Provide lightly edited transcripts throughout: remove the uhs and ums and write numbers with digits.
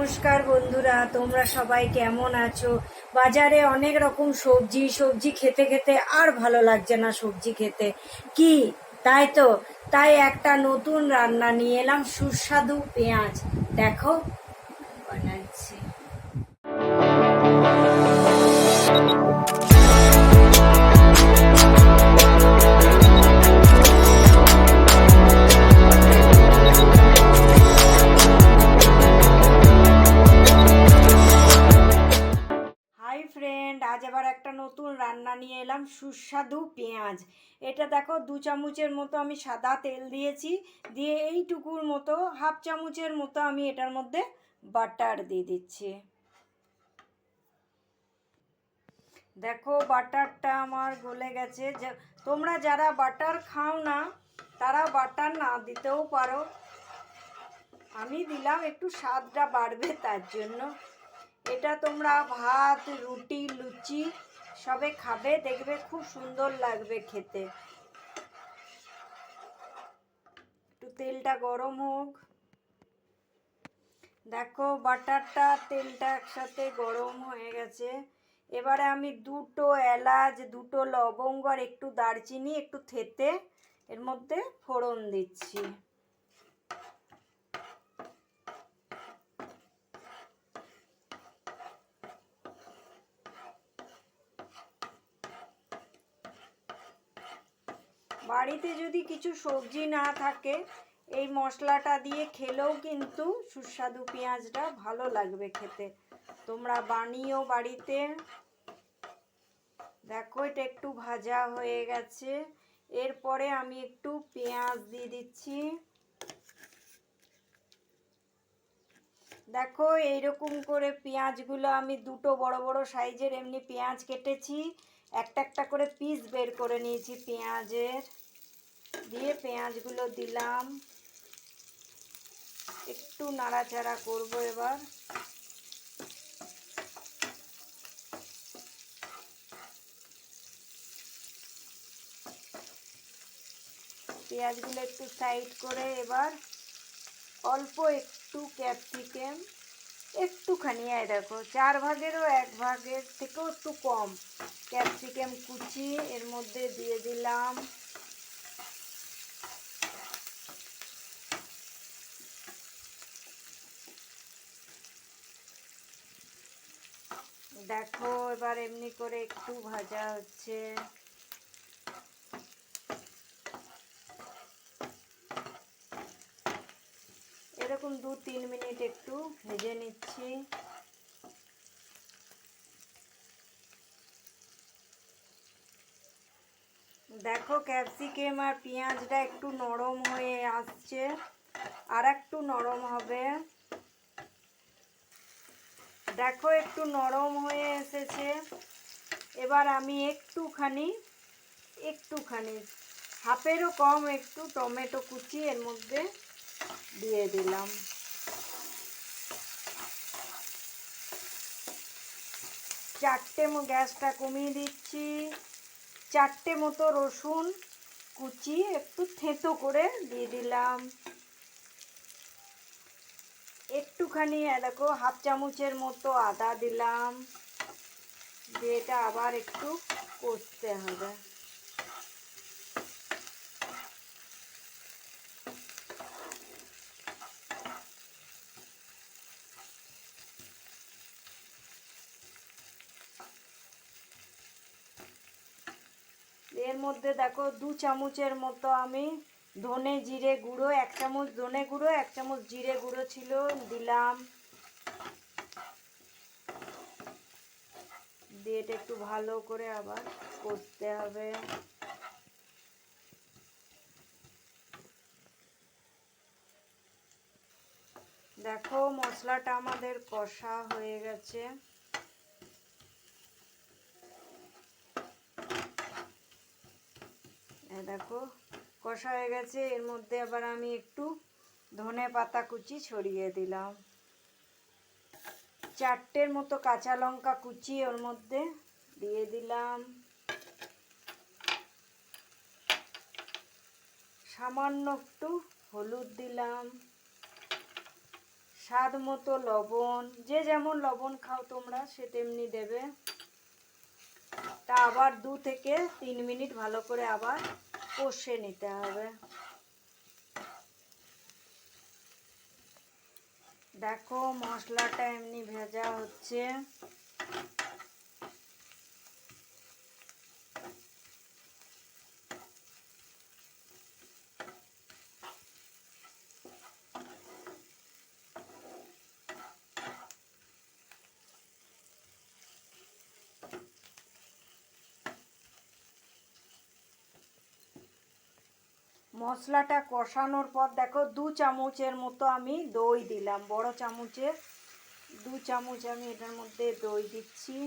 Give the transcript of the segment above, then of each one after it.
নমস্কার বন্ধুরা, তোমরা সবাই কেমন আছো? বাজারে অনেক রকম সবজি খেতে খেতে আর ভালো লাগছে না সবজি খেতে, কি তাই তো? তাই একটা নতুন রান্না নিয়ে এলাম, সুস্বাদু পেঁয়াজ। দেখো বানাচ্ছি। হাই ফ্রেন্ড, আজ আবার একটা নতুন রান্না নিয়ে এলাম, সুস্বাদু পেঁয়াজ। এটা দেখো, 2 চামচের মতো আমি সাদা তেল দিয়েছি, দিয়ে এইটুকুর মতো হাফ চামচের মতো আমি এটার মধ্যে বাটার দিয়ে দিচ্ছি। দেখো বাটারটা আমার গলে গেছে। যে তোমরা যারা বাটার খাও না তারা বাটার না দিতেও পারো, আমি দিলাম একটু স্বাদটা বাড়বে তার জন্য। এটা তোমরা ভাত, রুটি, লুচি সবে খাবে, দেখবে খুব সুন্দর লাগবে খেতে। একটু তেলটা গরম হোক। দেখো বাটারটা তেলটা একসাথে গরম হয়ে গেছে। এবারে আমি 2টো এলাচ, 2টো লবঙ্গ আর একটু দারচিনি, একটু থেতে এর মধ্যে ফোড়ন দিচ্ছি। বাড়িতে যদি কিছু সবজি না থাকে, এই মশলাটা দিয়ে খেলেও কিন্তু সুস্বাদু পেঁয়াজটা ভালো লাগবে খেতে। তোমরা বানিও বাড়িতে। দেখো এটা একটু ভাজা হয়ে গেছে। এরপরে আমি একটু পেঁয়াজ দিয়ে দিচ্ছি। দেখো এইরকম করে পেঁয়াজগুলো আমি 2টো বড় বড় সাইজের এমনি পেঁয়াজ কেটেছি, একটা একটা করে পিস বের করে নিয়েছি পেঁয়াজের। দিয়ে পেঁয়াজগুলো দিলাম, একটু নাড়াচাড়া করব এবার। পেঁয়াজগুলো একটু সাইড করে এবার অল্প একটু ক্যাপসিকাম, একটুখানি, দেখো 4 ভাগেরও 1 ভাগের থেকেও একটু কম ক্যাপসিকাম কুচি এর মধ্যে দিয়ে দিলাম। দেখো এবার এমনি করে একটু ভাজা হচ্ছে। এরকম 2-3 মিনিট একটু ভেজে নিচ্ছি। দেখো ক্যাপসিকাম আর পেঁয়াজটা একটু নরম হয়ে আসছে, আর একটু নরম হবে। দেখো একটু নরম হয়ে এসেছে। এবার আমি একটুখানি হাফেরও কম একটু টমেটো কুচি এর মধ্যে দিয়ে দিলাম। গ্যাসটা কমিয়ে দিচ্ছি। 4টে মতো রসুন কুচি একটু থেঁতো করে দিয়ে দিলাম। একটুখানি দেখো হাফ চামচের মতো আদা দিলাম। দিয়ে এটা আবার একটু কষতে হবে। এর মধ্যে দেখো 2 চামচের মতো আমি ধনে জিরে গুঁড়ো, 1 চামচ ধনে গুঁড়ো 1 চামচ জিরে গুঁড়ো ছিল দিলাম। দিয়ে এটা একটু ভালো করে আবার কষতে হবে। দেখো মশলাটা আমাদের কষা হয়ে গেছে। দেখো কষা হয়ে গেছে। এর মধ্যে আবার আমি একটু ধনে পাতা কুচি ছড়িয়ে দিলাম। 4টের মতো কাঁচা লঙ্কা কুচি ওর মধ্যে দিয়ে দিলাম। সামান্য একটু হলুদ দিলাম। স্বাদ মতো লবণ, যে যেমন লবণ খাও তোমরা সে তেমনি দেবে। তা আবার 2 থেকে 3 মিনিট ভালো করে আবার কষে নিতে হবে। দেখো মশলাটা এমনি ভেজা হচ্ছে। মশলাটা কষানোর পর দেখো 2 চামচের মতো আমি দই দিলাম, বড় চামচে 2 চামচ আমি এটার মধ্যে দই দিচ্ছি।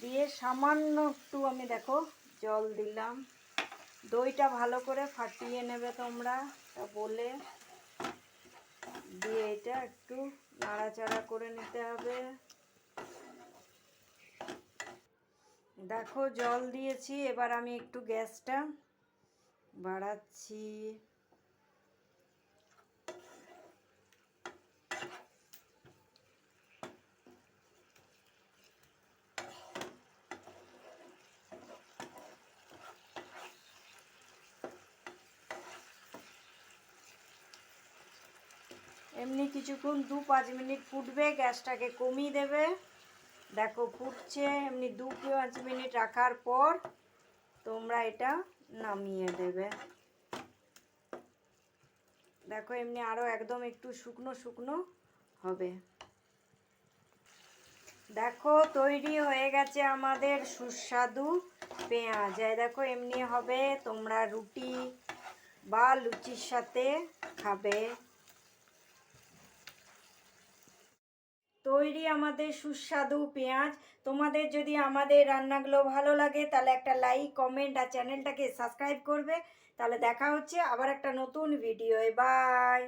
দিয়ে সামান্য একটু আমি দেখো জল দিলাম। দইটা ভালো করে ফাটিয়ে নেবে তোমরা, তা বলে দিয়ে এটা একটু নাড়াচাড়া করে নিতে হবে। দেখো জল দিয়েছি, এবার আমি একটু গ্যাসটা বাড়াচ্ছি। এমনি কিছুক্ষণ 2-5 মিনিট ফুটবে, গ্যাসটাকে কমিয়ে দেবে। দেখো ফুটছে, এমনি 2-5 মিনিট রাখার পর তোমরা এটা নামিয়ে দেবে। দেখো এমনি আরও একদম একটু শুকনো শুকনো হবে। দেখো তৈরি হয়ে গেছে আমাদের সুস্বাদু পেঁয়াজ। এই দেখো এমনি হবে, তোমরা রুটি বা লুচির সাথে খাবে। তৈরি আমাদের সুস্বাদু পেঁয়াজ। তোমাদের যদি আমাদের রান্নাগুলো ভালো লাগে তাহলে একটা লাইক, কমেন্ট আর চ্যানেলটাকে সাবস্ক্রাইব করবে। তাহলে দেখা হচ্ছে আবার একটা নতুন ভিডিওয়। বাই।